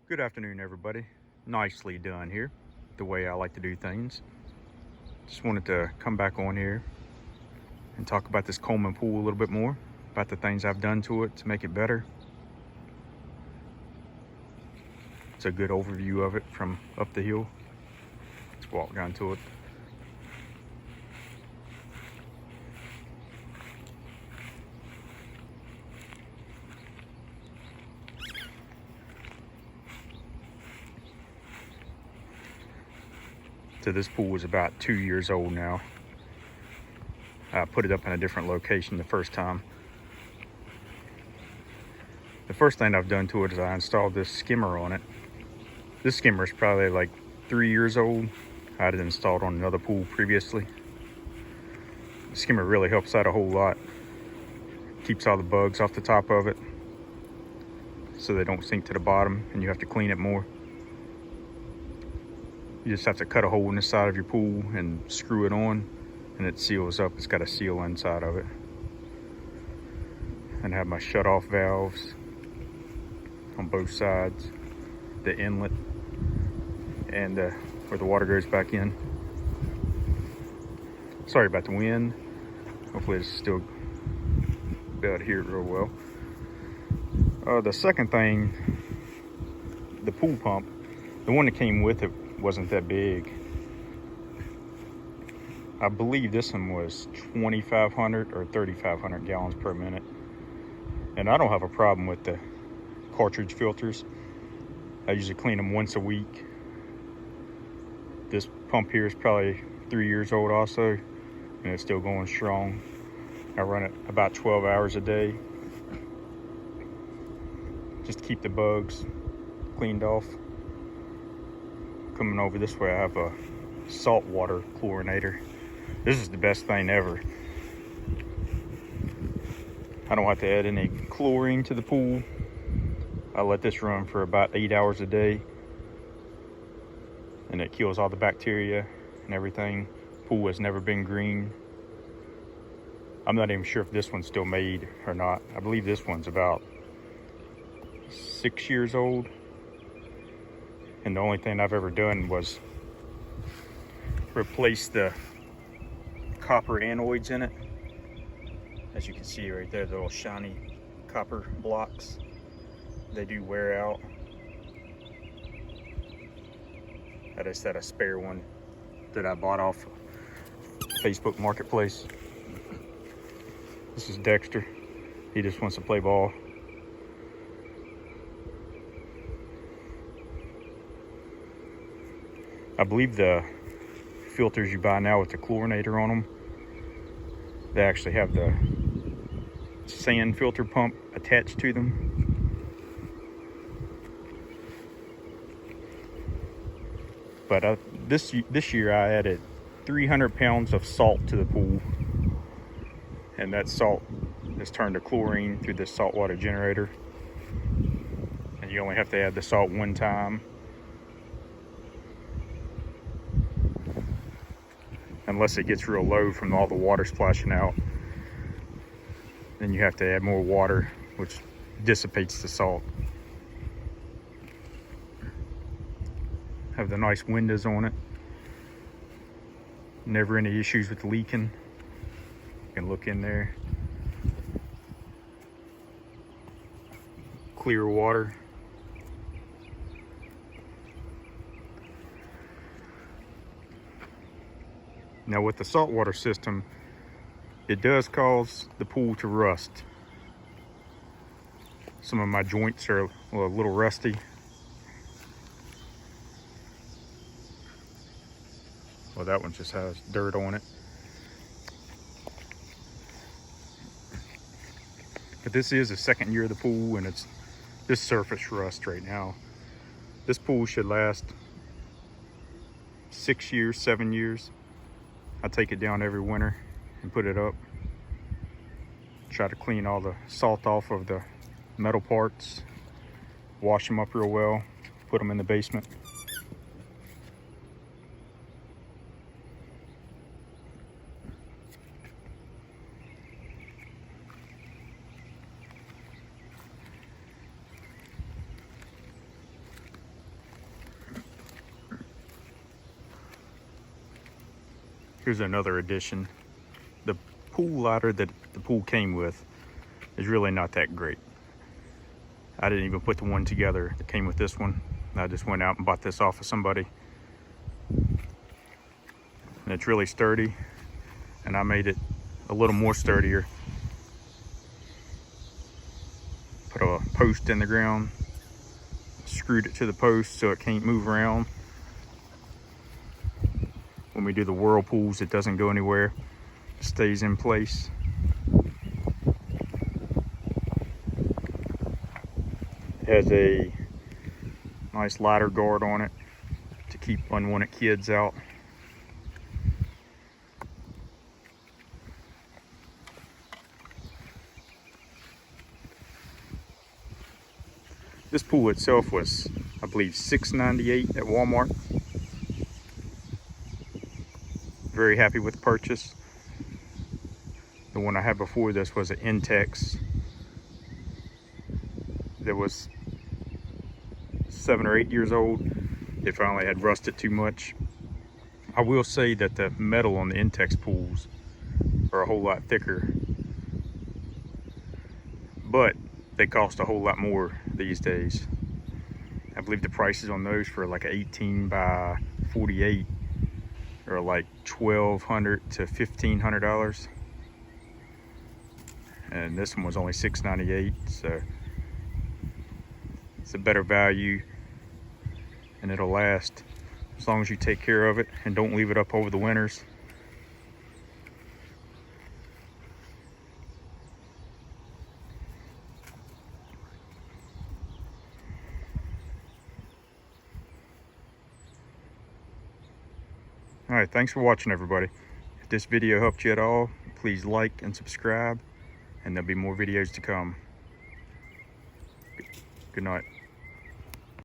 Good afternoon, everybody. Nicely done here, the way I like to do things. Just wanted to come back on here and talk about this Coleman pool a little bit more, about the things I've done to it to make it better. It's a good overview of it from up the hill. Let's walk down to it. So this pool is about 2 years old now. I put it up in a different location the first time. The first thing I've done to it is I installed this skimmer on it. This skimmer is probably like 3 years old. I had it installed on another pool previously. The skimmer really helps out a whole lot. Keeps all the bugs off the top of it so they don't sink to the bottom and you have to clean it more. You just have to cut a hole in the side of your pool and screw it on and it seals up. It's got a seal inside of it. And I have my shut-off valves on both sides, the inlet and where the water goes back in. Sorry about the wind. Hopefully it's still be able to hear it real well. The second thing, the pool pump, the one that came with it wasn't that big. I believe this one was 2,500 or 3,500 gallons per minute. And I don't have a problem with the cartridge filters. I usually clean them once a week. This pump here is probably 3 years old also, and it's still going strong. I run it about 12 hours a day just to keep the bugs cleaned off. Coming over this way, I have a saltwater chlorinator. This is the best thing ever. I don't have to add any chlorine to the pool. I let this run for about 8 hours a day and it kills all the bacteria and everything. Pool has never been green. I'm not even sure if this one's still made or not. I believe this one's about 6 years old. And the only thing I've ever done was replace the copper anodes in it. As you can see right there, the little shiny copper blocks. They do wear out. I just had a spare one that I bought off Facebook Marketplace. This is Dexter. He just wants to play ball. I believe the filters you buy now with the chlorinator on them, they actually have the sand filter pump attached to them. But this year I added 300 pounds of salt to the pool, and that salt is turned to chlorine through this saltwater generator. And you only have to add the salt one time. Unless it gets real low from all the water splashing out, then you have to add more water, which dissipates the salt. Have the nice windows on it. Never any issues with leaking. You can look in there. Clear water. Now with the saltwater system, it does cause the pool to rust. Some of my joints are a little rusty. Well, that one just has dirt on it. But this is the second year of the pool and it's this surface rust right now. This pool should last 6 years, 7 years. I take it down every winter and put it up. Try to clean all the salt off of the metal parts, wash them up real well, put them in the basement. Here's another addition. The pool ladder that the pool came with is really not that great. I didn't even put the one together that came with this one. I just went out and bought this off of somebody. And it's really sturdy, and I made it a little more sturdier. Put a post in the ground, screwed it to the post so it can't move around. When we do the whirlpools, it doesn't go anywhere. It stays in place. It has a nice ladder guard on it to keep unwanted kids out. This pool itself was, I believe, $6.98 at Walmart. Very happy with the purchase. The one I had before this was an Intex that was 7 or 8 years old. It finally had rusted too much. I will say that the metal on the Intex pools are a whole lot thicker, but they cost a whole lot more these days. I believe the prices on those for like 18 by 48 are like $1,200 to $1,500, and this one was only $6.98, so it's a better value, and it'll last as long as you take care of it and don't leave it up over the winters. All right, thanks for watching, everybody. If this video helped you at all, please like and subscribe, and there'll be more videos to come. Good night.